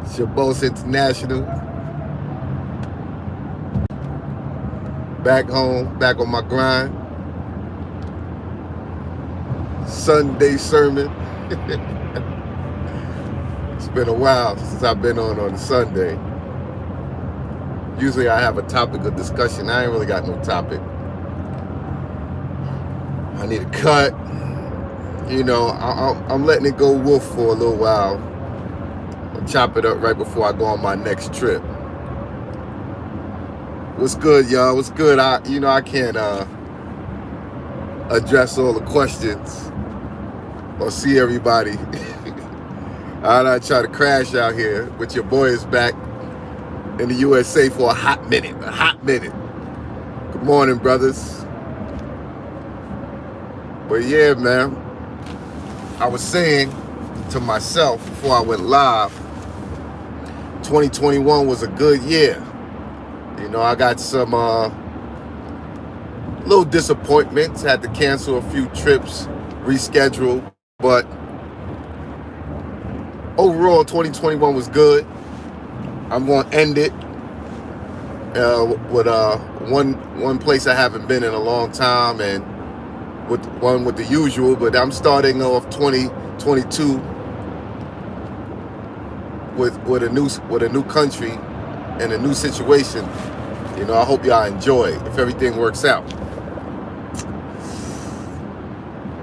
It's your boss International. Back home, back on my grind. Sunday sermon. It's been a while since I've been on a Sunday. Usually I have a topic of discussion. I ain't really got no topic. I need a cut. You know, I'm letting it go wolf for a little while. I'll chop it up right before I go on my next trip. What's good, y'all? What's good? I can't address all the questions or see everybody. I try to crash out here, but your boy is back in the USA for a hot minute. Good morning, brothers. But yeah, man, I was saying to myself before I went live, 2021 was a good year. You know, I got some little disappointments, had to cancel a few trips, reschedule, but overall 2021 was good. I'm going to end it with one place I haven't been in a long time, and with the usual, but I'm starting off 2022 with a new country and a new situation. You know, I hope y'all enjoy if everything works out.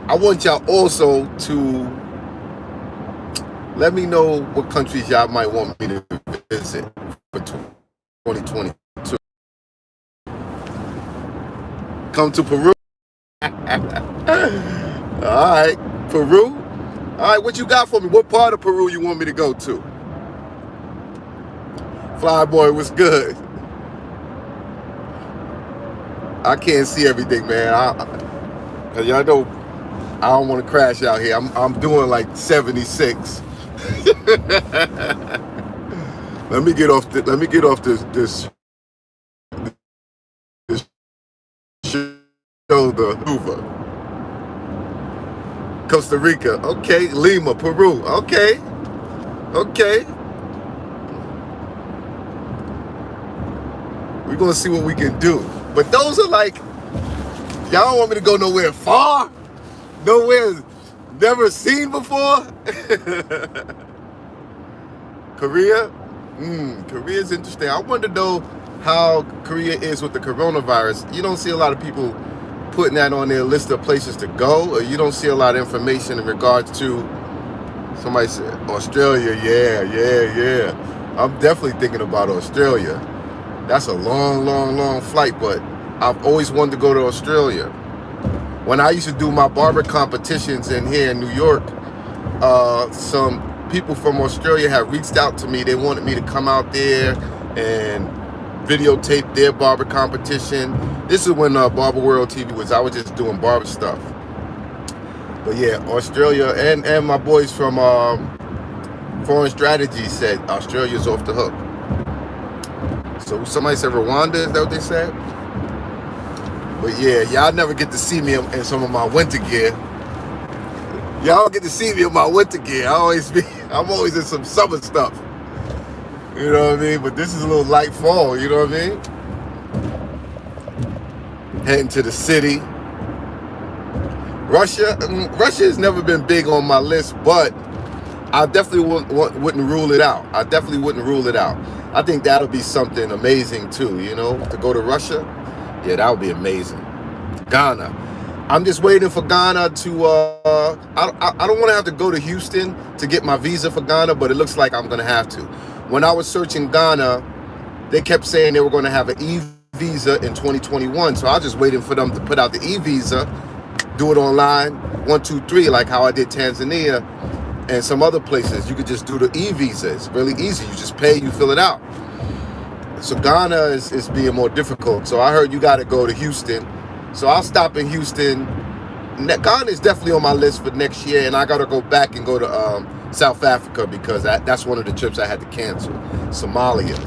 I want y'all also to let me know what countries y'all might want me to visit for 2022. Come to Peru. All right, Peru. All right, what you got for me? What part of Peru you want me to go to? Flyboy, what's good? I can't see everything, man. Cause y'all know I don't want to crash out here. I'm doing like 76. Let me get off this shoulder Hoover. Costa Rica, okay. Lima, Peru, okay. We're gonna see what we can do. But those are like, y'all don't want me to go nowhere far? Nowhere never seen before? Korea? Korea's interesting. I wonder though how Korea is with the coronavirus. You don't see a lot of people putting that on their list of places to go, or you don't see a lot of information in regards to, somebody said Australia. Yeah. I'm definitely thinking about Australia. That's a long flight, but I've always wanted to go to Australia. When I used to do my barber competitions in here in New York, some people from Australia had reached out to me. They wanted me to come out there and videotape their barber competition. This is when Barber World TV I was just doing barber stuff. But yeah, Australia, and my boys from Foreign Strategy said Australia's off the hook. So somebody said Rwanda, is that what they said? But yeah, y'all never get to see me in some of my winter gear. Y'all get to see me in my winter gear. I'm always in some summer stuff. You know what I mean? But this is a little light fall, you know what I mean? Heading to the city. Russia has never been big on my list, but I definitely wouldn't rule it out. I think that'll be something amazing too, you know, to go to Russia. Yeah, that would be amazing. Ghana. I'm just waiting for Ghana to, I don't want to have to go to Houston to get my visa for Ghana, but it looks like I'm going to have to. When I was searching Ghana, they kept saying they were going to have an e-visa in 2021. So I was just waiting for them to put out the e-visa, do it online, 1, 2, 3, like how I did Tanzania and some other places. You could just do the e-visa. It's really easy. You just pay, you fill it out. So Ghana is being more difficult. So I heard you got to go to Houston. So I'll stop in Houston. Ghana is definitely on my list for next year, and I got to go back and go to South Africa because that's one of the trips I had to cancel. Somalia.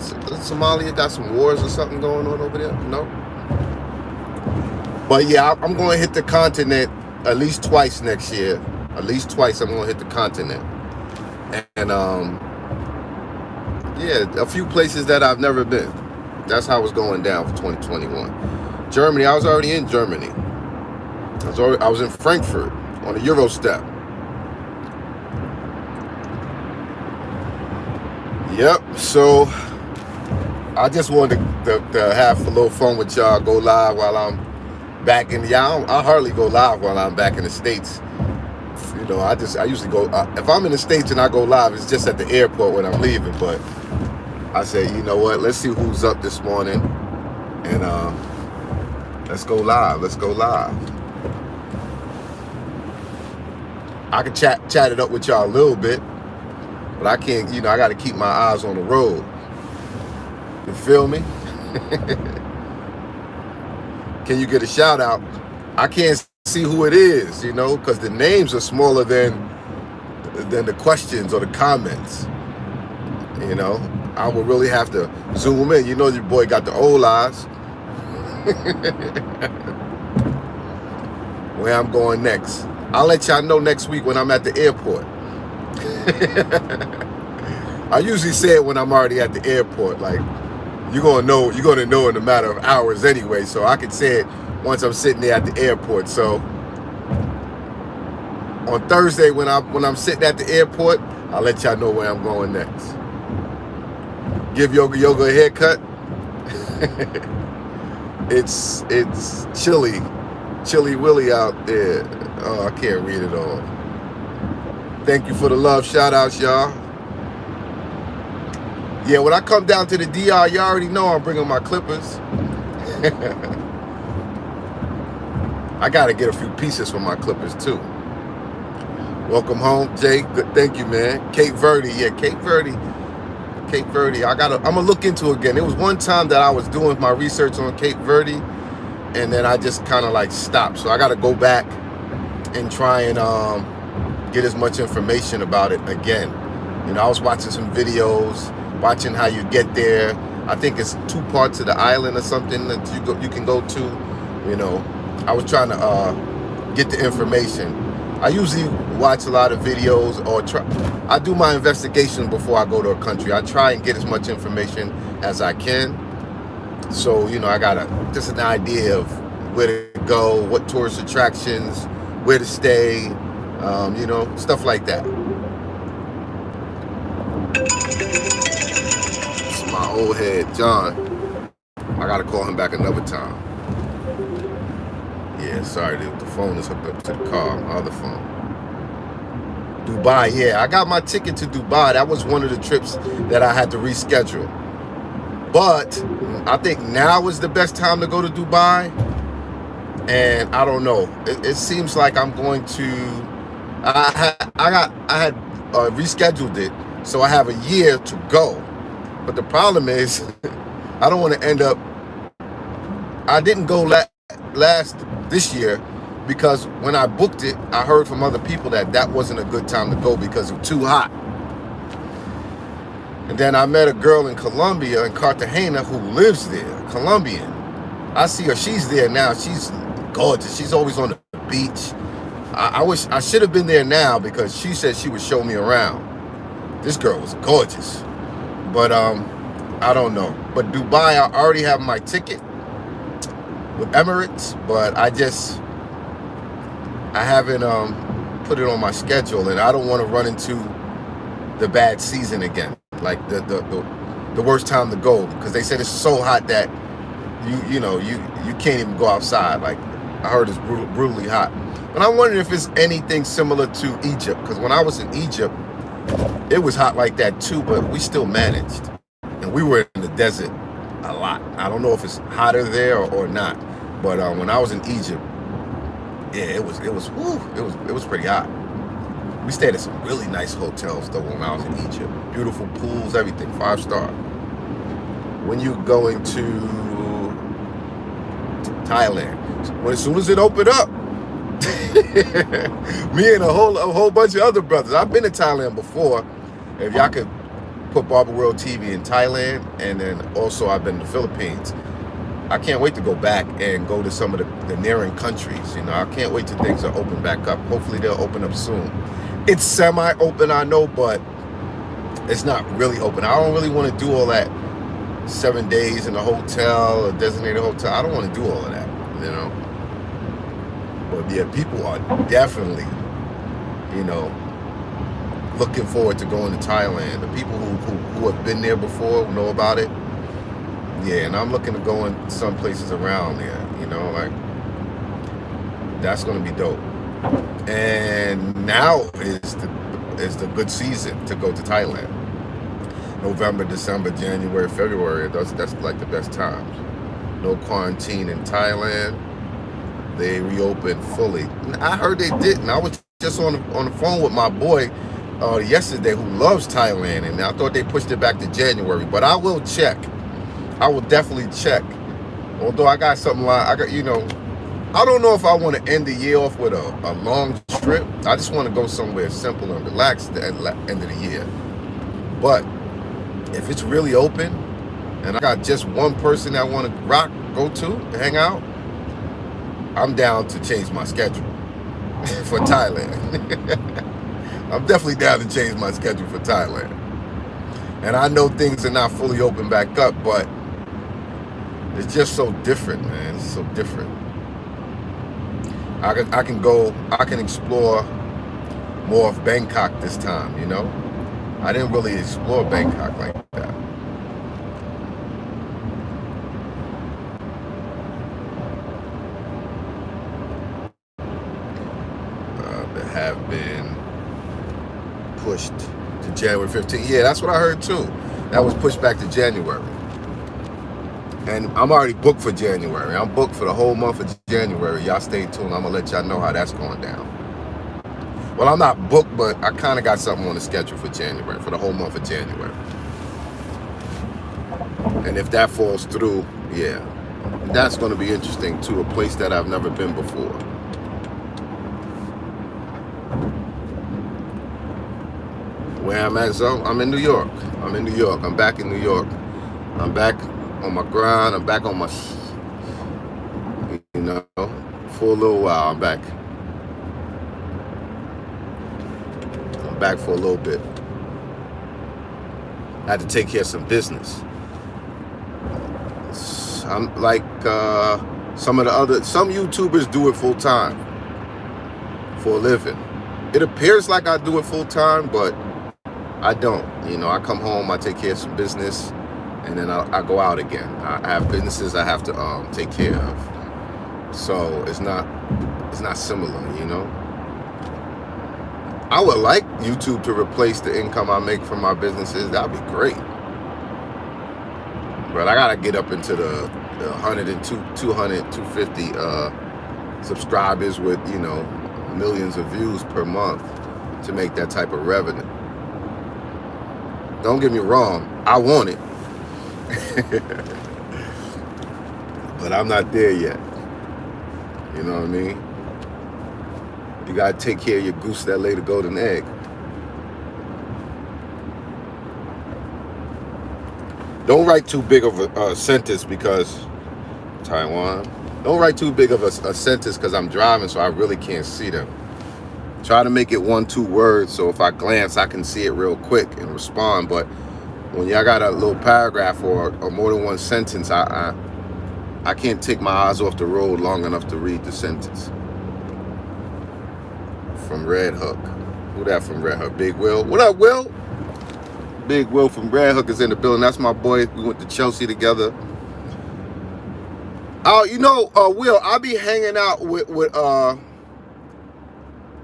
Somalia got some wars or something going on over there? No? But yeah, I'm going to hit the continent at least twice next year. At least twice I'm going to hit the continent. And Yeah, a few places that I've never been. That's how it's going down for 2021. Germany, I was already in Germany. I was in Frankfurt on the Eurostep. Yep. So I just wanted to have a little fun with y'all. Go live while I'm back in. I hardly go live while I'm back in the States. You know, I usually go if I'm in the States and I go live, it's just at the airport when I'm leaving. But I say, you know what? Let's see who's up this morning, and let's go live. Let's go live. I can chat it up with y'all a little bit, but I can't. You know, I got to keep my eyes on the road. You feel me? Can you get a shout out? I can't see who it is, you know, because the names are smaller than the questions or the comments. You know, I would really have to zoom in. You know, your boy got the old eyes. Where I'm going next. I'll let y'all know next week when I'm at the airport. I usually say it when I'm already at the airport, like, you're gonna know in a matter of hours anyway, so I can say it once I'm sitting there at the airport. So on Thursday when I'm sitting at the airport, I'll let y'all know where I'm going next. Give Yoga a haircut. It's chilly willy out there. Oh, I can't read it all. Thank you for the love, shout outs, y'all. Yeah, when I come down to the DR, you already know I'm bringing my clippers. I got to get a few pieces for my clippers, too. Welcome home, Jay. Good, thank you, man. Cape Verde. Yeah, Cape Verde. I'm going to look into it again. It was one time that I was doing my research on Cape Verde, and then I just kind of like stopped. So I got to go back and try and get as much information about it again. You know, I was watching some videos, watching how you get there. I think it's 2 parts of the island or something that you can go to. You know, I was trying to get the information. I usually watch a lot of videos or I do my investigation before I go to a country. I try and get as much information as I can. So, you know, I got just an idea of where to go, what tourist attractions, where to stay, you know, stuff like that. My old head, John. I gotta call him back another time. Yeah, sorry, the phone is hooked up to the car, my other phone. Dubai, yeah, I got my ticket to Dubai. That was one of the trips that I had to reschedule. But I think now is the best time to go to Dubai. And I don't know. It seems like I'm going to. I had rescheduled it, so I have a year to go. But the problem is, I don't want to end up. I didn't go this year because when I booked it, I heard from other people that wasn't a good time to go because it was too hot. And then I met a girl in Colombia, in Cartagena, who lives there, Colombian. I see her. She's there now. She's gorgeous. She's always on the beach. I wish I should have been there now because she said she would show me around. This girl was gorgeous. But I don't know. But Dubai, I already have my ticket with Emirates, but I haven't put it on my schedule, and I don't want to run into the bad season again, like the worst time to go, because they said it's so hot that you can't even go outside. Like I heard it's brutally hot. But I'm wondering if it's anything similar to Egypt, because when I was in Egypt, it was hot like that too, but we still managed. And we were in the desert a lot. I don't know if it's hotter there or not, but when I was in Egypt, yeah, it was pretty hot. We stayed at some really nice hotels though when I was in Egypt. Beautiful pools, everything, 5-star. When you going to Thailand, as soon as it opened up, me and a whole bunch of other brothers. I've been to Thailand before. If y'all could put Barber World TV in Thailand, and then also I've been to the Philippines. I can't wait to go back and go to some of the nearing countries. You know, I can't wait till things are open back up. Hopefully they'll open up soon. It's semi-open, I know, but it's not really open. I don't really want to do all that 7 days in a hotel, a designated hotel. I don't want to do all of that, you know. But yeah, people are definitely, you know, looking forward to going to Thailand. The people who have been there before, who know about it. Yeah, and I'm looking to go in some places around there, you know, like that's gonna be dope. And now is the good season to go to Thailand. November, December, January, February, that's like the best times. No quarantine in Thailand. They reopened fully. I heard they didn't. I was just on the phone with my boy yesterday who loves Thailand, and I thought they pushed it back to January, but I will check. I will definitely check. Although I got something like, I don't know if I want to end the year off with a long trip. I just want to go somewhere simple and relaxed at the end of the year. But if it's really open and I got just one person that I want to go to, hang out, I'm down to change my schedule for Thailand. I'm definitely down to change my schedule for Thailand. And I know things are not fully open back up, but it's just so different, man. It's so different. I can explore more of Bangkok this time, you know? I didn't really explore Bangkok like that. That have been pushed to January 15th. Yeah, that's what I heard too. That was pushed back to January. And I'm already booked for January. I'm booked for the whole month of January. Y'all stay tuned. I'm going to let y'all know how that's going down. Well, I'm not booked, but I kind of got something on the schedule for January, for the whole month of January. And if that falls through, yeah, that's going to be interesting too. A place that I've never been before. Where I'm at, so I'm in New York. I'm back in New York. I'm back on my grind. I'm back on my, for a little while. I'm back for a little bit. I had to take care of some business. I'm like some YouTubers do it full time for a living. It appears like I do it full time, but I don't. I come home, I take care of some business, and then I go out again. I have businesses I have to take care of. So it's not similar, I would like YouTube to replace the income I make from my businesses. That'd be great. But I gotta get up into the 100 and 200, 250 subscribers with, millions of views per month to make that type of revenue. Don't get me wrong, I want it. But I'm not there yet. You know what I mean? You gotta take care of your goose that laid a golden egg. Don't write too big of a sentence because Taiwan. Don't write too big of a sentence because I'm driving, so I really can't see them. Try to make it 1-2 words, so if I glance, I can see it real quick and respond. But when y'all got a little paragraph or more than one sentence, I can't take my eyes off the road long enough to read the sentence. From Red Hook. Who that from Red Hook? Big Will. What up, Will? Big Will from Red Hook is in the building. That's my boy. We went to Chelsea together. Oh, Will, I'll be hanging out with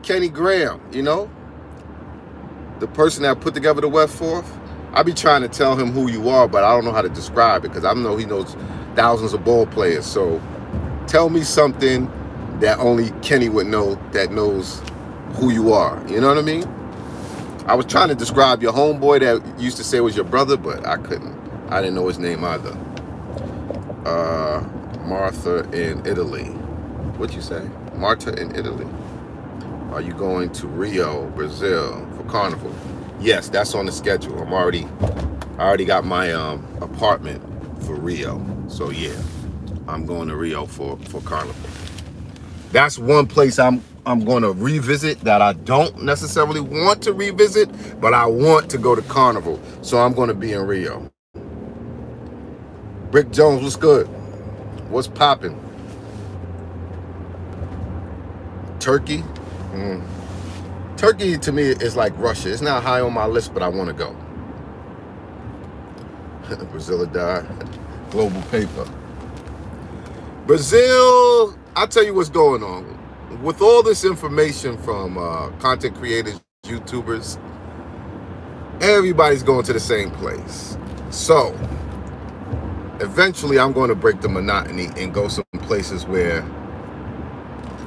Kenny Graham, the person that put together the West Fourth. I be trying to tell him who you are, but I don't know how to describe it because I know he knows thousands of ball players. So tell me something that only Kenny would know that knows who you are. You know what I mean? I was trying to describe your homeboy that used to say was your brother, but I couldn't. I didn't know his name either. Martha in Italy. What'd you say? Martha in Italy. Are you going to Rio, Brazil for Carnival? Yes, that's on the schedule. I already got my apartment for Rio. So yeah, I'm going to Rio for Carnival. That's one place I'm I'm going to revisit that I don't necessarily want to revisit, but I want to go to Carnival. So I'm going to be in Rio. Rick Jones, what's good? What's popping? Turkey? Turkey to me is like Russia. It's not high on my list, but I want to go. Brazil died. Global paper. Brazil, I'll tell you what's going on. With all this information from content creators, YouTubers, everybody's going to the same place. So eventually I'm going to break the monotony and go some places where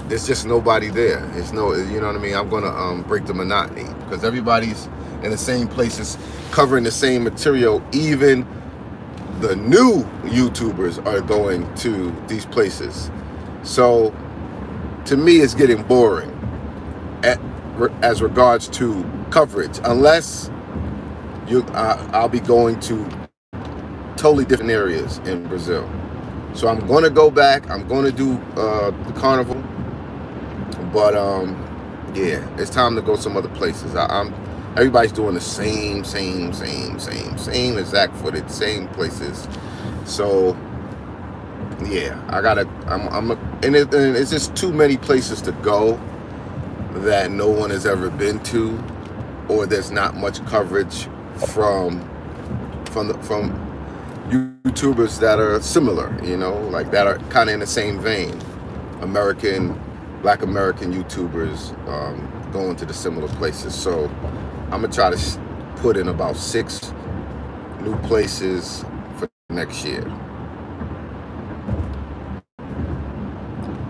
there's just nobody there. There's no, you know what I mean? I'm going to break the monotony because everybody's in the same places covering the same material. Even the new YouTubers are going to these places. So to me, it's getting boring as regards to coverage, unless I'll be going to totally different areas in Brazil. So I'm going to go back. I'm going to do the Carnival, but yeah, it's time to go some other places. Everybody's doing the same exact footage, same places. So yeah, and it's just too many places to go that no one has ever been to, or there's not much coverage from YouTubers that are similar, you know, like that are kind of in the same vein. Black American YouTubers going to the similar places. So I'm gonna try to put in about 6 new places for next year.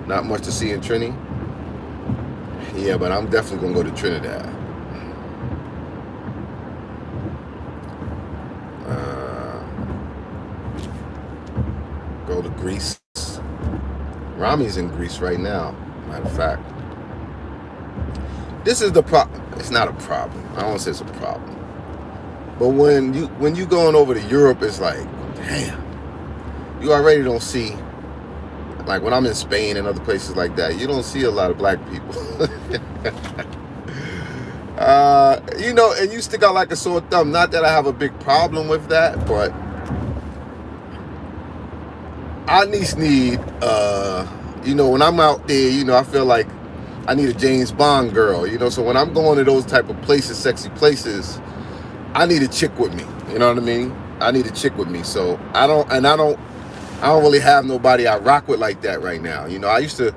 Not much to see in Trini. Yeah, but I'm definitely gonna go to Trinidad. Go to Greece. Rami's in Greece right now, matter of fact. This is the problem. It's not a problem. I don't want to say it's a problem. But when you going over to Europe, it's like, damn, you already don't see, like when I'm in Spain and other places like that, you don't see a lot of black people. You know, and you stick out like a sore thumb. Not that I have a big problem with that, but I at least need, you know, when I'm out there, you know, I feel like I need a James Bond girl, you know. So when I'm going to those type of places, sexy places, I need a chick with me. You know what I mean? I need a chick with me. So I don't really have nobody I rock with like that right now. You know, I used to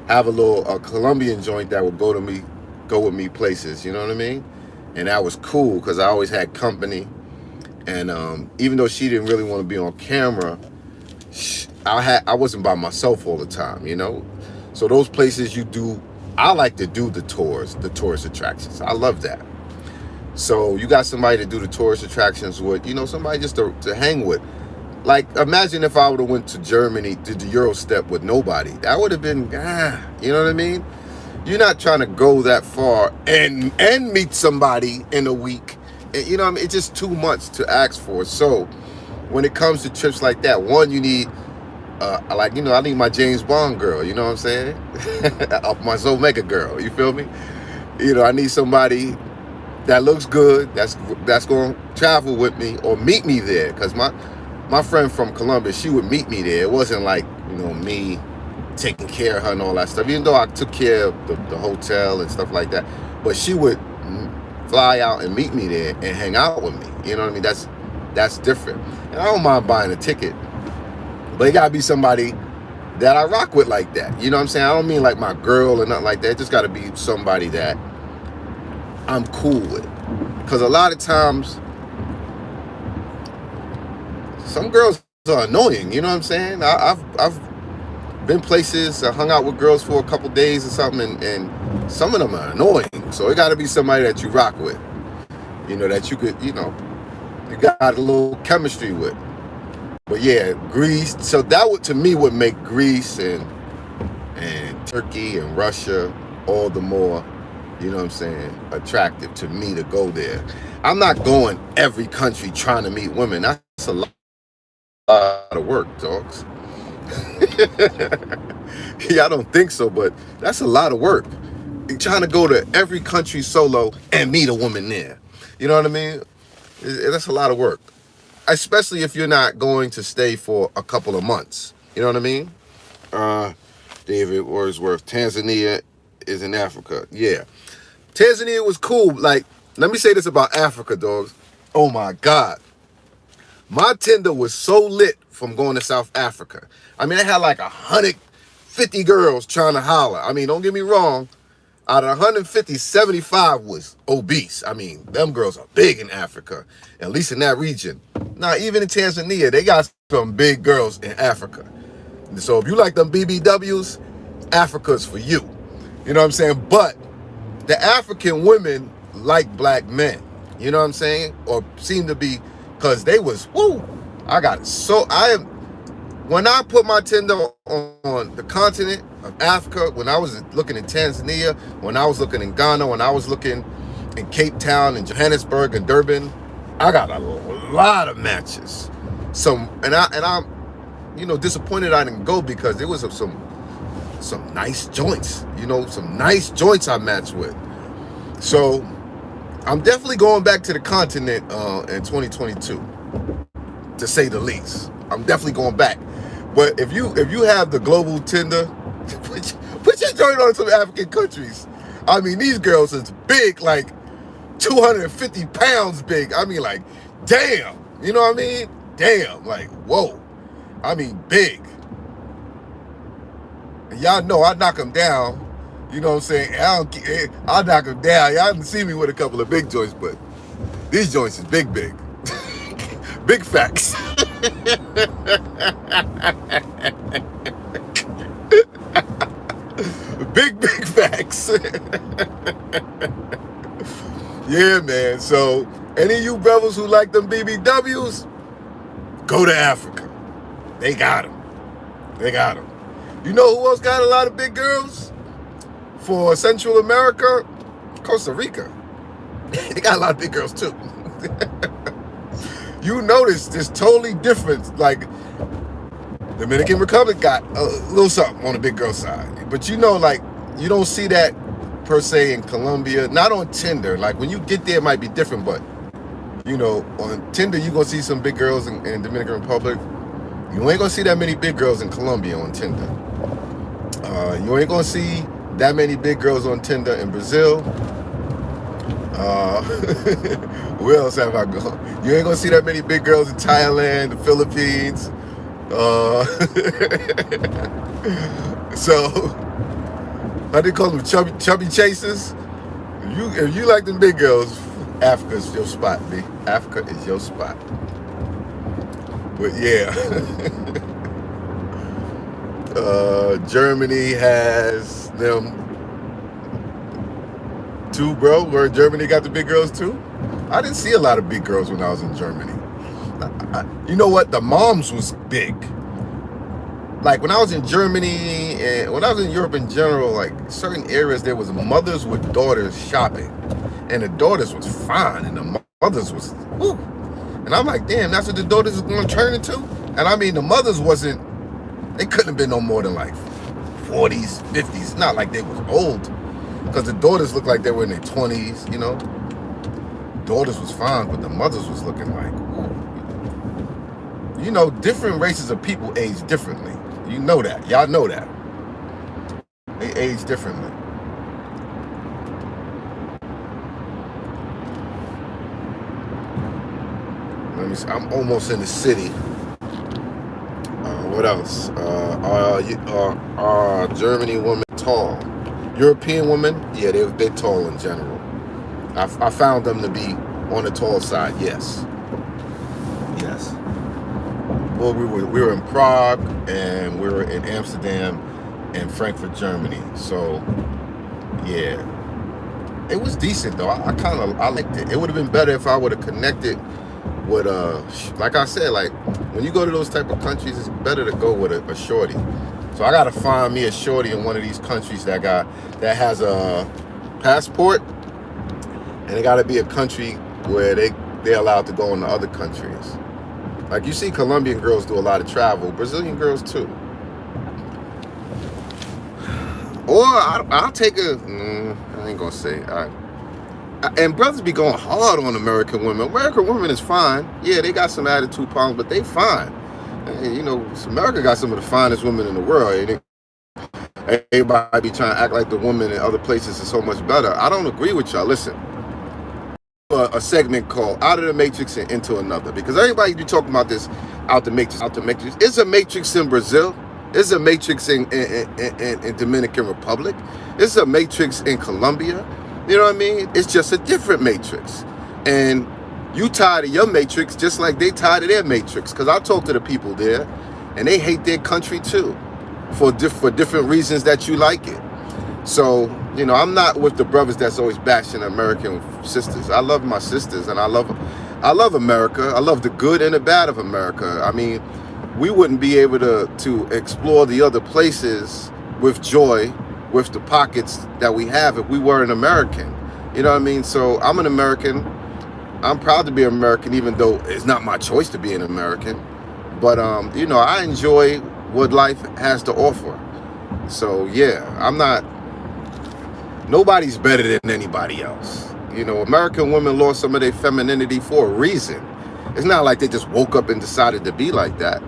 have a Colombian joint that would go with me places. You know what I mean? And that was cool because I always had company. And even though she didn't really want to be on camera, I wasn't by myself all the time, you know? So those places I like to do the tourist attractions. I love that. So you got somebody to do the tourist attractions with, you know, somebody just to hang with. Like, imagine if I would have went to Germany, did the Eurostep with nobody. That would have been, you know what I mean? You're not trying to go that far and meet somebody in a week. You know what I mean? It's just too much to ask for. So when it comes to trips like that, one, you need, I need my James Bond girl, you know what I'm saying? My Zomega girl, you feel me? You know, I need somebody that looks good, that's going to travel with me or meet me there. Because my friend from Columbus, she would meet me there. It wasn't like, you know, me taking care of her and all that stuff, even though I took care of the hotel and stuff like that. But she would fly out and meet me there and hang out with me. You know what I mean? That's different. And I don't mind buying a ticket, but it gotta be somebody that I rock with like that. You know what I'm saying? I don't mean like my girl or nothing like that. It just gotta be somebody that I'm cool with. Because a lot of times, some girls are annoying. You know what I'm saying? I've been places, I hung out with girls for a couple days or something, and some of them are annoying. So it got to be somebody that you rock with, you know, that you could, you know, you got a little chemistry with. But yeah, Greece. So that would, to me, would make Greece and Turkey and Russia all the more, you know what I'm saying, attractive to me to go there. I'm not going every country trying to meet women. That's a lot of work, dogs. Yeah, I don't think so, but that's a lot of work. trying to go to every country solo and meet a woman there. You know what I mean? That's a lot of work, especially if you're not going to stay for a couple of months. You know what I mean? David Wordsworth, Tanzania is in Africa. Yeah. Tanzania was cool. Like, let me say this about Africa, dogs. Oh my God. My Tinder was so lit from going to South Africa. I mean, I had like 150 girls trying to holler. I mean, don't get me wrong. Out of 150, 75 was obese. I mean, them girls are big in Africa, at least in that region. Now, even in Tanzania, they got some big girls in Africa. So if you like them BBWs, Africa's for you. You know what I'm saying? But the African women like black men. You know what I'm saying? Or seem to be, because they was, woo, when I put my Tinder on the continent of Africa, when I was looking in Tanzania, when I was looking in Ghana, when I was looking in Cape Town and Johannesburg and Durban, I got a lot of matches. I'm disappointed I didn't go because there was some nice joints, some nice joints I matched with. So I'm definitely going back to the continent in 2022, to say the least. I'm definitely going back. But if you have the global Tinder, put your joint on some African countries. I mean, these girls is big, like 250 pounds big. I mean, like, damn. You know what I mean? Damn. Like, whoa. I mean, big. And y'all know I knock them down. You know what I'm saying? I'll knock them down. Y'all didn't see me with a couple of big joints, but these joints is big. Big facts. Big facts. Yeah, man. So, any of you brothers who like them BBWs, go to Africa. They got them. You know who else got a lot of big girls? For Central America, Costa Rica. They got a lot of big girls too. You notice it's totally different. Like, Dominican Republic got a little something on the big girl side. But you don't see that per se in Colombia. Not on Tinder. Like, when you get there, it might be different. But, on Tinder, you're going to see some big girls in Dominican Republic. You ain't going to see that many big girls in Colombia on Tinder. You ain't going to see that many big girls on Tinder in Brazil. Where else have I gone? You ain't gonna see that many big girls in Thailand, the Philippines. So, how they call them, chubby chasers? If you like them big girls, Africa's your spot, B. Africa is your spot. But yeah. Germany has them too, bro. Where Germany got the big girls too. I didn't see a lot of big girls when I was in Germany. You know what? The moms was big. Like, when I was in Germany and when I was in Europe in general, like, certain areas, there was mothers with daughters shopping, and the daughters was fine, and the mothers was woo. And I'm like, damn, that's what the daughters is going to turn into. And I mean, the mothers they couldn't have been no more than like 40s, 50s. Not like they was old, because the daughters looked like they were in their 20s, Daughters was fine, but the mothers was looking like, ooh. Different races of people age differently. You know that. Y'all know that. They age differently. Let me see. I'm almost in the city. What else? Are Germany women tall? European women, yeah, they're tall in general. I found them to be on the tall side. Yes. Well, we were in Prague, and we were in Amsterdam and Frankfurt, Germany. So, yeah, it was decent though. I liked it. It would have been better if I would have connected with like I said, like, when you go to those type of countries, it's better to go with a shorty. So I gotta find me a shorty in one of these countries that has a passport, and it gotta be a country where they're allowed to go into other countries. Like, you see Colombian girls do a lot of travel, Brazilian girls too. Or I'll take a. I ain't gonna say. And brothers be going hard on American women. American women is fine. Yeah, they got some attitude problems, but they fine. And, you know, America got some of the finest women in the world. And everybody be trying to act like the women in other places is so much better. I don't agree with y'all. Listen, a segment called "Out of the Matrix and Into Another," because everybody be talking about this out the matrix, out the matrix. It's a matrix in Brazil. It's a matrix in Dominican Republic. It's a matrix in Colombia. You know what I mean? It's just a different matrix. And you tired of your matrix just like they tired of their matrix. Because I talk to the people there, and they hate their country too, for different reasons that you like it. So, you know, I'm not with the brothers that's always bashing American sisters. I love my sisters, and I love America. I love the good and the bad of America. I mean, we wouldn't be able to explore the other places with joy, with the pockets that we have, if we were an American. You know what I mean? So I'm an American. I'm proud to be American, even though it's not my choice to be an American. But you know, I enjoy what life has to offer. So yeah, nobody's better than anybody else. You know, American women lost some of their femininity for a reason. It's not like they just woke up and decided to be like that.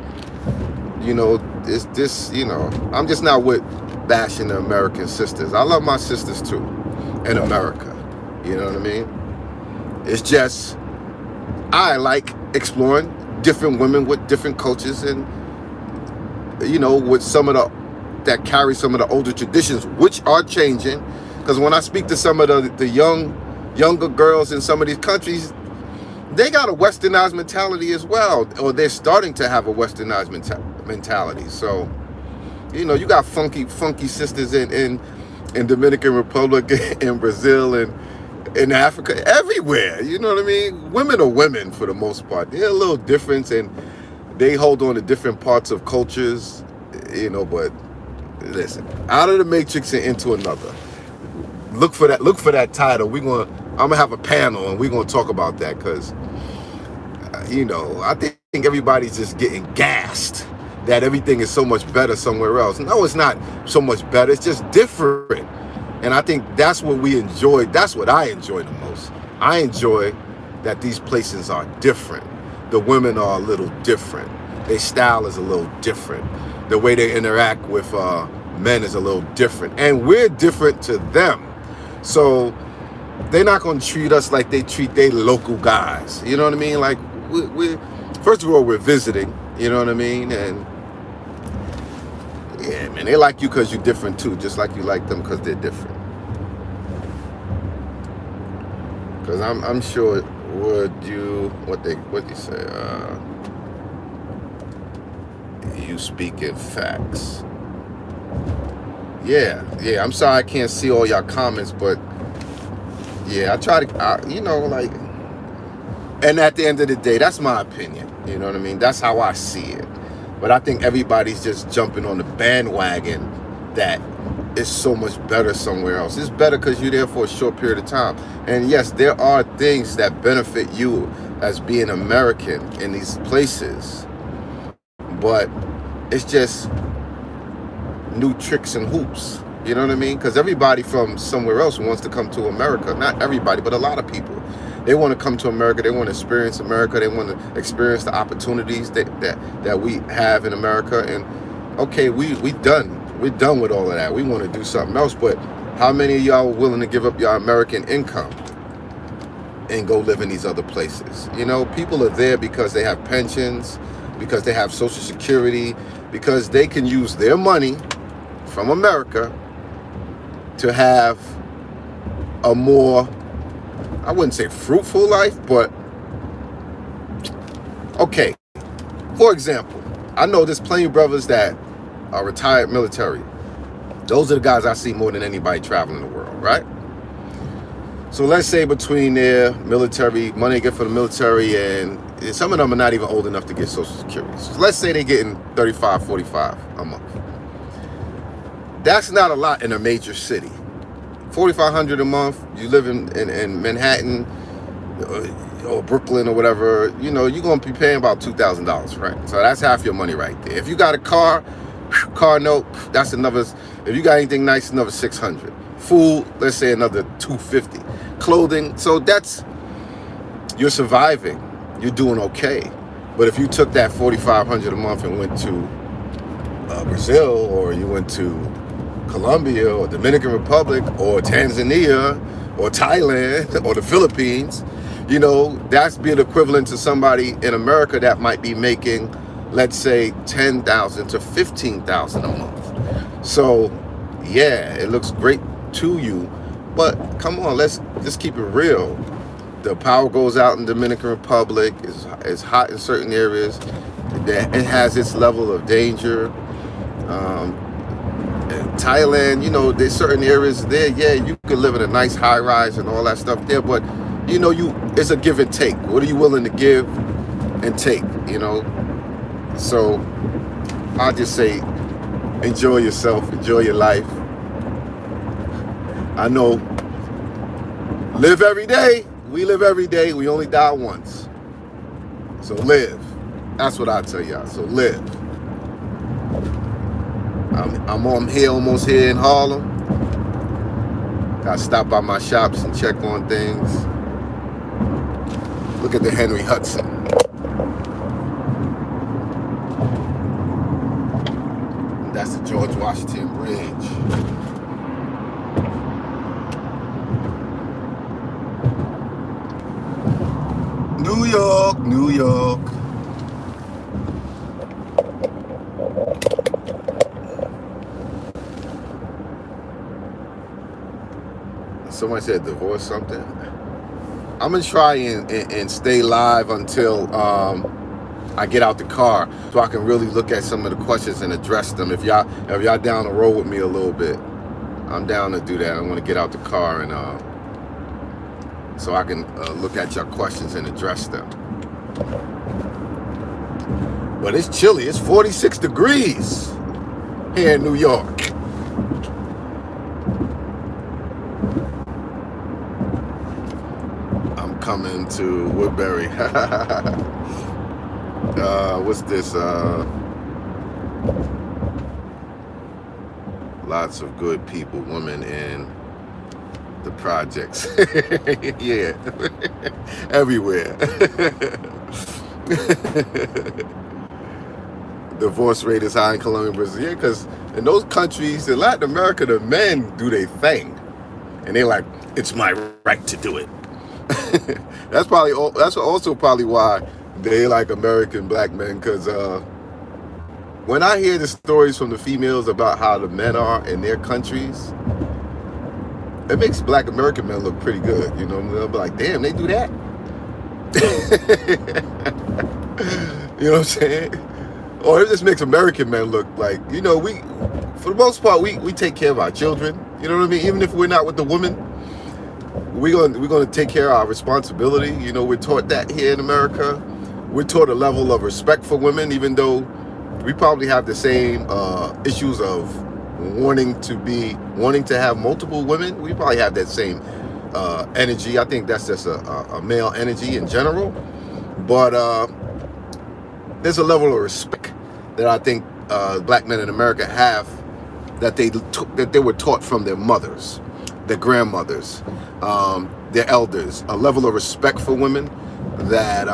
You know, it's this, you know, I'm just not with bashing the American sisters. I love my sisters too, in America. You know what I mean? It's just, I like exploring different women with different cultures, and, you know, with some of that carry some of the older traditions, which are changing. Because when I speak to some of the younger girls in some of these countries, they got a westernized mentality as well, or they're starting to have a westernized mentality. So, you know, you got funky sisters in Dominican Republic, in Brazil, and in Africa, everywhere. You know what I mean? Women are women for the most part. They're a little different, and they hold on to different parts of cultures, you know. But listen, out of the matrix and into another. Look for that title. I'm gonna have a panel, and we're gonna talk about that, because you know, I think everybody's just getting gassed that everything is so much better somewhere else. No, it's not so much better. It's just different. And I think that's what we enjoy. That's what I enjoy the most. I enjoy that these places are different. The women are a little different. Their style is a little different. The way they interact with men is a little different. And we're different to them. So they're not going to treat us like they treat their local guys. You know what I mean? Like, we first of all, we're visiting. You know what I mean? And yeah, man, they like you because you're different too, just like you like them because they're different. Because I'm sure, what you say? You speak in facts. Yeah. I'm sorry I can't see all y'all comments, but yeah, I try to, you know, like. And at the end of the day, that's my opinion. You know what I mean? That's how I see it. But I think everybody's just jumping on the bandwagon that it's so much better somewhere else. It's better because you're there for a short period of time. And yes, there are things that benefit you as being American in these places. But it's just new tricks and hoops. You know what I mean? Because everybody from somewhere else wants to come to America. Not everybody, but a lot of people. They want to come to America. They want to experience America. They want to experience the opportunities that we have in America. And okay, we're done with all of that. We want to do something else. But how many of y'all are willing to give up your American income and go live in these other places? You know, people are there because they have pensions, because they have Social Security, because they can use their money from America to have a more, I wouldn't say fruitful life, but okay. For example, I know there's plenty of brothers that are retired military. Those are the guys I see more than anybody traveling the world, right? So let's say between their military, money they get for the military, and some of them are not even old enough to get Social Security. So let's say they're getting $35, $45 a month. That's not a lot in a major city. $4,500 a month. You live in Manhattan or Brooklyn or whatever. You know, you're gonna be paying about $2,000, right? So that's half your money right there. If you got a car note, that's another. If you got anything nice, another 600. Food, let's say another 250. Clothing, so that's, you're surviving. You're doing okay. But if you took that 4,500 a month and went to Brazil, or you went to Colombia or Dominican Republic or Tanzania or Thailand or the Philippines, you know, that's being equivalent to somebody in America that might be making, let's say, 10,000 to 15,000 a month. So yeah, it looks great to you, but come on, let's just keep it real. The power goes out in Dominican Republic. It's hot in certain areas. It has its level of danger. Thailand, you know, there's certain areas there, yeah, you could live in a nice high rise and all that stuff there, but you know, it's a give and take. What are you willing to give and take, you know? So I'll just say, enjoy yourself, enjoy your life. I know, live every day. We live every day. We only die once. So live. That's what I tell y'all. So live. I'm here, almost here in Harlem. Gotta stop by my shops and check on things. Look at the Henry Hudson. That's the George Washington Bridge. New York, New York. Someone said divorce something. I'm gonna try and stay live until I get out the car, so I can really look at some of the questions and address them. If y'all down the road with me a little bit, I'm down to do that. I want to get out the car and so I can look at your questions and address them. But it's chilly. It's 46 degrees here in New York. I'm coming to Woodbury. What's this? Lots of good people, women in the projects. Yeah, everywhere. Divorce rate is high in Colombia, Brazil. Yeah, because in those countries, in Latin America, the men do their thing, and they're like, "It's my right to do it." That's also probably why they like American black men, because when I hear the stories from the females about how the men are in their countries, it makes black American men look pretty good. You know, they'll be like, damn, they do that. You know what I'm saying? Or it just makes American men look like, you know, for the most part, we take care of our children. You know what I mean? Even if we're not with the woman, we're going to take care of our responsibility. You know, we're taught that here in America. We're taught a level of respect for women, even though we probably have the same issues of wanting to have multiple women. We probably have that same energy. I think that's just a male energy in general. But there's a level of respect that I think black men in America have, that they were taught from their mothers, their grandmothers, their elders. A level of respect for women that,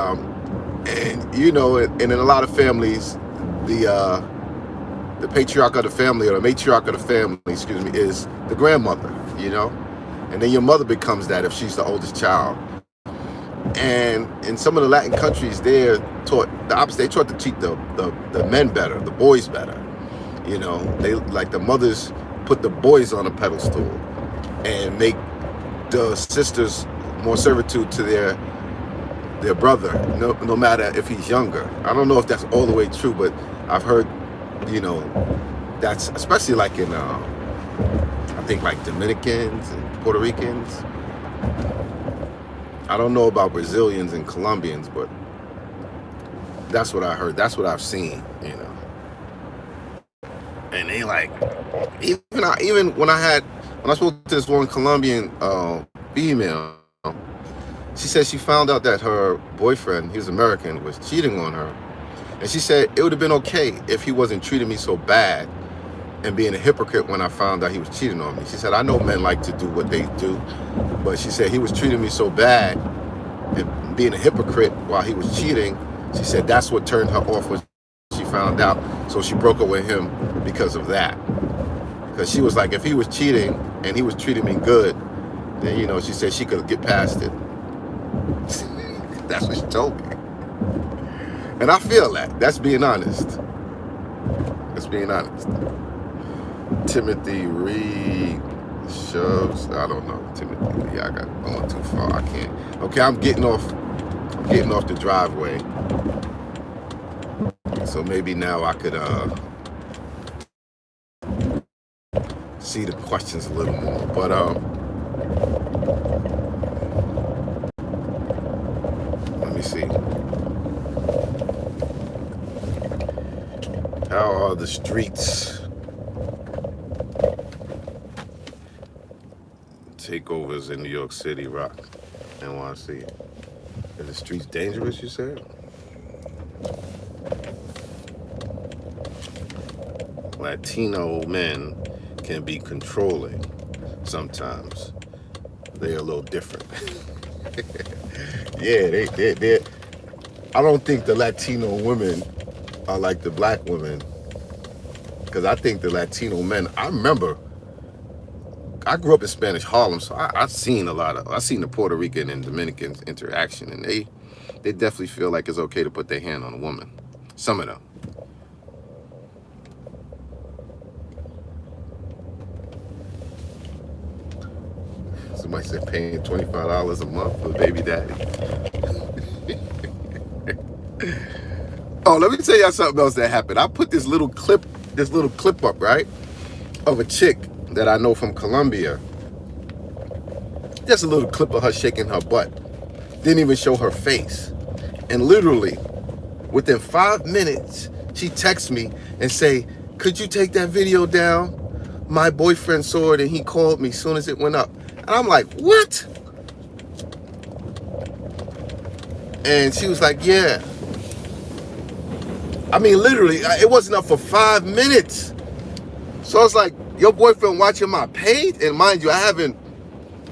and you know, and in a lot of families, the patriarch of the family, or the matriarch of the family, excuse me, is the grandmother, you know? And then your mother becomes that if she's the oldest child. And in some of the Latin countries, they're taught the opposite. They taught to treat the men better, the boys better. You know, they like the mothers put the boys on a pedestal and make the sisters more servitude to their brother, no matter if he's younger. I don't know if that's all the way true, but I've heard, you know, that's especially like in I think like Dominicans and Puerto Ricans. I don't know about Brazilians and Colombians, but that's what I heard. That's what I've seen, you know. And they like, even when I spoke to this one Colombian female, she said she found out that her boyfriend, he was American, was cheating on her. And she said it would have been okay if he wasn't treating me so bad and being a hypocrite when I found out he was cheating on me. She said, I know men like to do what they do, but she said he was treating me so bad and being a hypocrite while he was cheating. She said that's what turned her off when she found out. So she broke up with him because of that. Because she was like, if he was cheating and he was treating me good, then, you know, she said she could get past it. That's what she told me. And I feel that. That's being honest. That's being honest. Timothy Reed shoves. I don't know. Timothy. Yeah, I got going too far. I can't. Okay, I'm getting off the driveway. So maybe now I could see the questions a little more. But let me see. How are the streets? Takeovers in New York City, Rock, NYC. Are the streets dangerous, you said? Latino men can be controlling sometimes. They're a little different. Yeah, they. I don't think the Latino women are like the black women, because I think the Latino men, I remember, I grew up in Spanish Harlem, so I've seen the Puerto Rican and Dominican interaction, and they definitely feel like it's okay to put their hand on a woman. Some of them. Somebody said paying $25 a month for a baby daddy. Oh, let me tell y'all something else that happened. I put this little clip up, right, of a chick that I know from Colombia. Just a little clip of her shaking her butt. Didn't even show her face. And literally, within 5 minutes, she texts me and say, could you take that video down? My boyfriend saw it and he called me as soon as it went up. And I'm like, what? And she was like, yeah. I mean, literally, it wasn't up for 5 minutes. So I was like, your boyfriend watching my page? And mind you, I haven't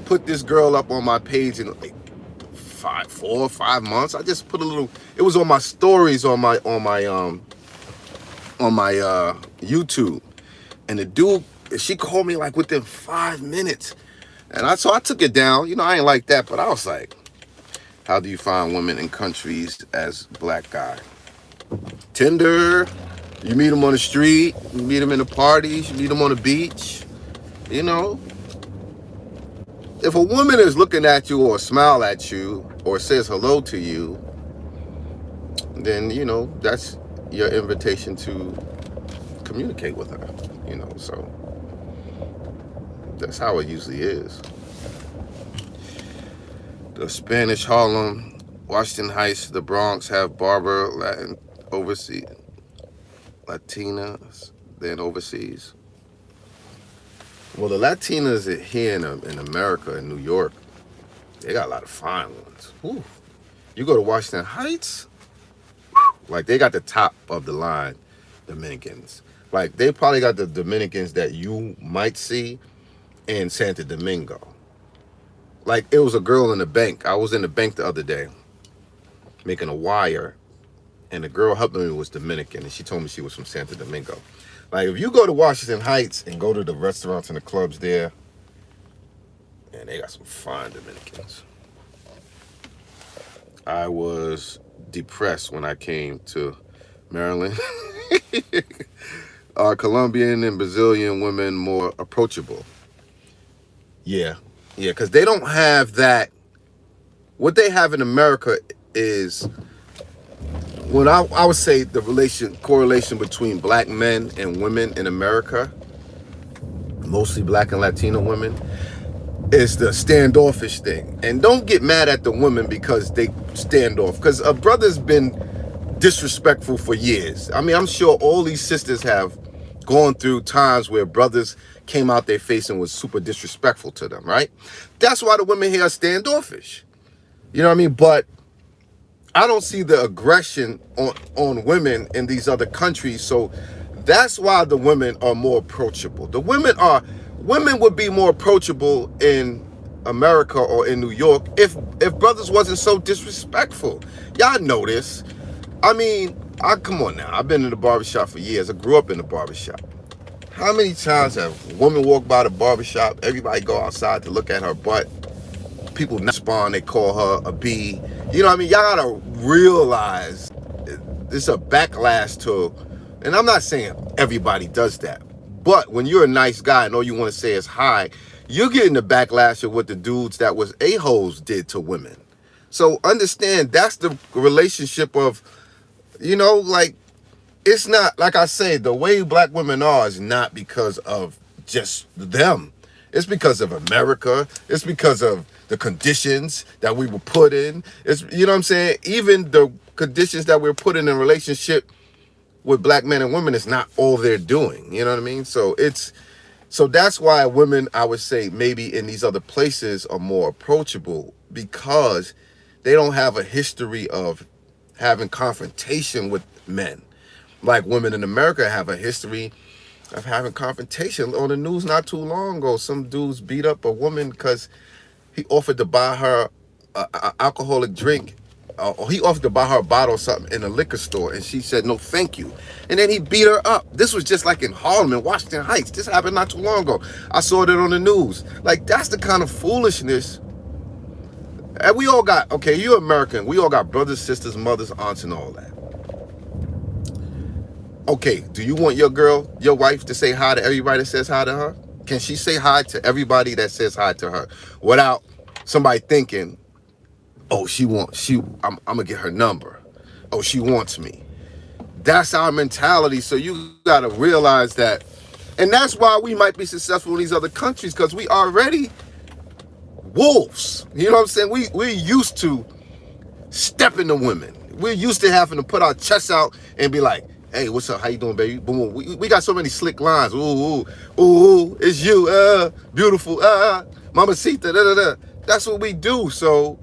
put this girl up on my page in like 4 or 5 months. I just put a little, it was on my stories on my YouTube. And the dude, she called me like within 5 minutes. And I took it down. You know, I ain't like that, but I was like, how do you find women in countries as black guy? Tinder, you meet them on the street, you meet them in the parties, you meet them on the beach. You know, if a woman is looking at you or smile at you or says hello to you, then, you know, that's your invitation to communicate with her, you know, so that's how it usually is. The Spanish Harlem, Washington Heights, the Bronx have barber Latin overseas, Latinas, then overseas. Well, the Latinas here in America, in New York, they got a lot of fine ones. Whew. You go to Washington Heights, like they got the top of the line Dominicans. Like they probably got the Dominicans that you might see in Santo Domingo. Like it was a girl in the bank. I was in the bank the other day making a wire, and the girl helping me was Dominican, and she told me she was from Santo Domingo. Like if you go to Washington Heights and go to the restaurants and the clubs there, man, they got some fine Dominicans. I was depressed when I came to Maryland. Are Colombian and Brazilian women more approachable? Yeah, because they don't have that. What they have in America is, when I would say the correlation between black men and women in America, mostly black and Latino women, is the standoffish thing. And don't get mad at the women because they stand off, because a brother's been disrespectful for years. I mean, I'm sure all these sisters have gone through times where brothers came out their face and was super disrespectful to them, right? That's why the women here are standoffish. You know what I mean? But I don't see the aggression on women in these other countries. So That's why the women are more approachable. Women would be more approachable in America or in New York if brothers wasn't so disrespectful. Y'all know this. I mean, I come on now. I've been in the barbershop for years. I grew up in the barbershop. How many times have women walk by the barbershop, everybody go outside to look at her butt, people not respond, they call her a B. You know what I mean? Y'all gotta realize there's a backlash to, and I'm not saying everybody does that, but when you're a nice guy and all you want to say is hi, you're getting the backlash of what the dudes that was a-holes did to women. So understand that's the relationship of, like, it's not, like I say, the way black women are is not because of just them. It's because of America. It's because of the conditions that we were put in. It's, you know what I'm saying? Even the conditions that we're put in a relationship with black men and women is not all they're doing. You know what I mean? So that's why women, I would say, maybe in these other places are more approachable, because they don't have a history of having confrontation with men. Like women in America have a history of having confrontation. On the news not too long ago, some dudes beat up a woman because he offered to buy her an alcoholic drink, or he offered to buy her a bottle of something in a liquor store, and she said no thank you, and then he beat her up. This was just like in Harlem and Washington Heights. This happened not too long ago. I saw it on the news. Like, that's the kind of foolishness. And we all got, okay, you're American, we all got brothers, sisters, mothers, aunts, and all that. Okay, do you want your wife to say hi to everybody that says hi to her? Can she say hi to everybody that says hi to her without somebody thinking, oh, I'm gonna get her number. Oh, she wants me. That's our mentality. So you gotta realize that. And that's why we might be successful in these other countries, because we already wolves. You know what I'm saying? We're used to stepping to women. We're used to having to put our chests out and be like, hey, what's up? How you doing, baby? Boom. We got so many slick lines. Ooh, it's you. Beautiful. Mamacita. Da, da, da. That's what we do. So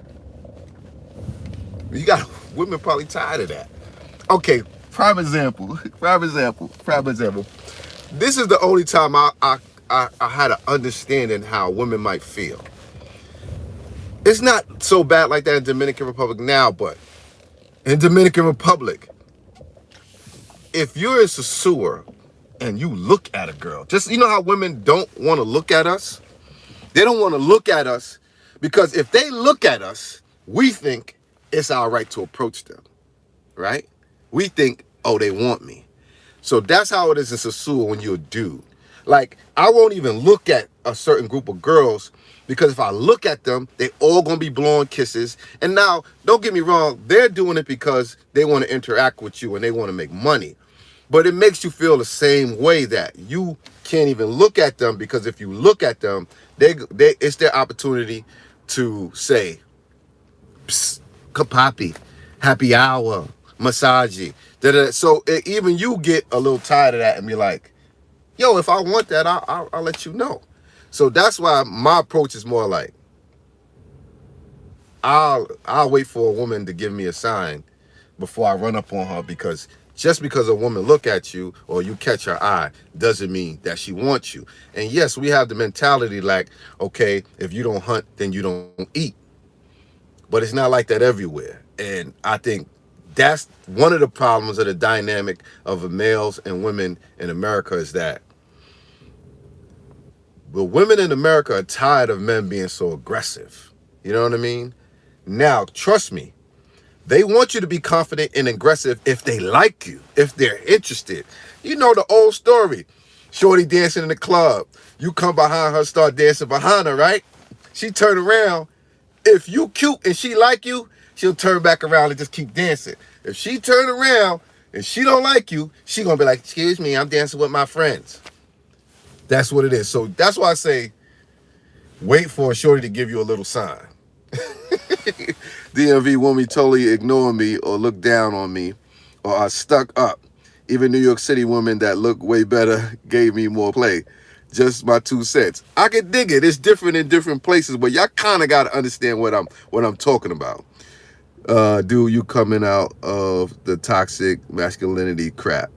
you got women probably tired of that. Okay, prime example. This is the only time I had an understanding how women might feel. It's not so bad like that in Dominican Republic now, but in Dominican Republic, if you're in Sosua and you look at a girl, just, you know how women don't want to look at us? They don't want to look at us because if they look at us, we think it's our right to approach them, right? We think, oh, they want me. So that's how it is in Sosua when you're a dude. Like, I won't even look at a certain group of girls, because if I look at them, they all gonna be blowing kisses. And now, don't get me wrong, they're doing it because they want to interact with you and they want to make money. But it makes you feel the same way, that you can't even look at them, because if you look at them, it's their opportunity to say, psst, kapapi, happy hour, massage. So even you get a little tired of that and be like, yo, if I want that, I'll let you know. So that's why my approach is more like, I'll wait for a woman to give me a sign before I run up on her, because just because a woman look at you or you catch her eye doesn't mean that she wants you. And yes, we have the mentality like, okay, if you don't hunt, then you don't eat. But it's not like that everywhere. And I think that's one of the problems of the dynamic of the males and women in America, is that the women in America are tired of men being so aggressive. You know what I mean? Now, trust me, they want you to be confident and aggressive if they like you, if they're interested. You know the old story. Shorty dancing in the club. You come behind her, start dancing behind her, right? She turn around. If you cute and she like you, she'll turn back around and just keep dancing. If she turn around and she don't like you, she gonna be like, excuse me, I'm dancing with my friends. That's what it is. So that's why I say, wait for a shorty to give you a little sign. DMV want me totally ignore me or look down on me or are stuck up. Even New York City women that look way better gave me more play. Just my 2 cents. I can dig it. It's different in different places, but y'all kind of got to understand what I'm talking about. Dude, you coming out of the toxic masculinity crap.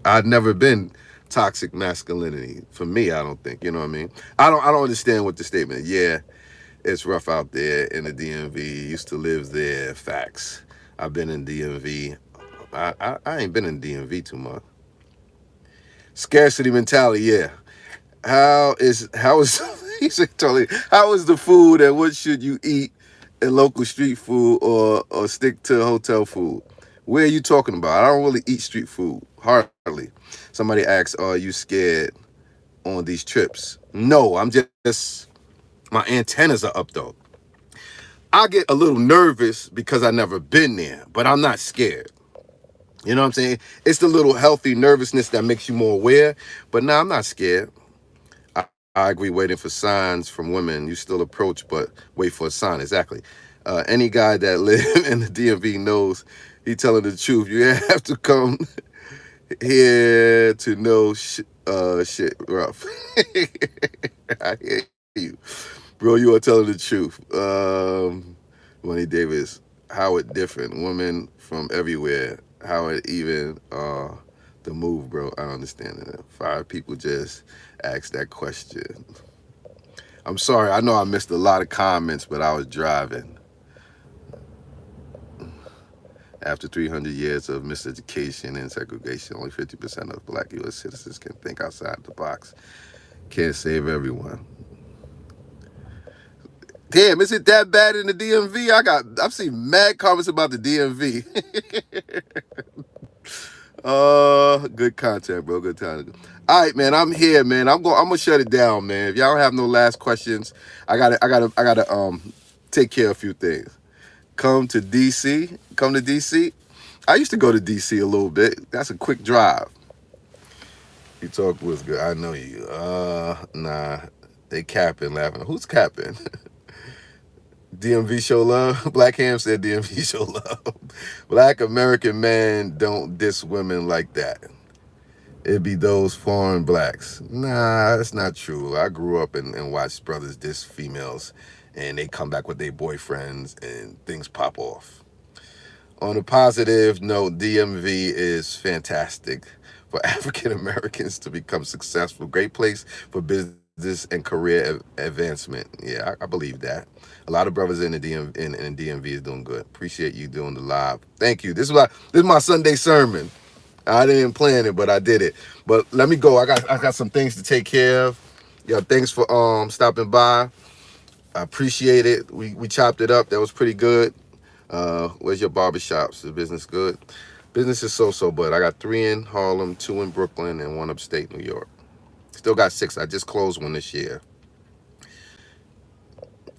I've never been toxic masculinity. For me, I don't think. You know what I mean? I don't understand what the statement is. Yeah, it's rough out there in the DMV. Used to live there. Facts. I've been in DMV. I ain't been in DMV too much. Scarcity mentality, yeah. How is he said totally how is the food and what should you eat in local street food or stick to hotel food? Where are you talking about? I don't really eat street food. Hardly. Somebody asks, are you scared on these trips? No, I'm just my antennas are up though. I get a little nervous because I never been there, but I'm not scared. You know what I'm saying? It's the little healthy nervousness that makes you more aware. But now I'm not scared. I, I agree. Waiting for signs from women, you still approach, but wait for a sign. Exactly. Any guy that live in the DMV knows he telling the truth. You have to come here to know shit rough. I hear you, bro. You are telling the truth. Money Davis, how it different? Women from everywhere. How it even the move, bro. I don't understand it. 5 people just asked that question. I'm sorry. I know I missed a lot of comments, but I was driving. After 300 years of miseducation and segregation, only 50% of black U.S. citizens can think outside the box. Can't save everyone. Damn, is it that bad in the DMV? I've seen mad comments about the DMV. Good content, bro. Good content. All right, man. I'm here, man. I'm gonna shut it down, man. If y'all don't have no last questions, I gotta take care of a few things. Come to DC. Come to DC. I used to go to DC a little bit. That's a quick drive. You talk was good. I know you. Nah. They capping, laughing. Who's capping? DMV show love. Black Ham said DMV show love. Black American men don't diss women like that. It'd be those foreign blacks. Nah, that's not true. I grew up and watched brothers diss females and they come back with their boyfriends and things pop off. On a positive note, DMV is fantastic for African Americans to become successful. Great place for business and career advancement. Yeah, I believe that. A lot of brothers in the DMV is doing good. Appreciate you doing the live. Thank you. This is my Sunday sermon. I didn't plan it, but I did it. But let me go. I got some things to take care of. Yeah, thanks for stopping by. I appreciate it. We chopped it up. That was pretty good. Where's your barbershops? The business good? Business is so, but I got 3 in Harlem, 2 in Brooklyn, and 1 upstate New York. Still got 6. I just closed 1 this year.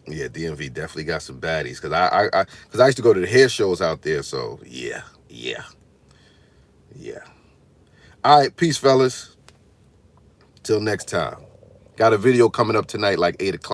Yeah, DMV definitely got some baddies because I used to go to the hair shows out there. So yeah. All right, peace, fellas. Till next time. Got a video coming up tonight, like 8 o'clock.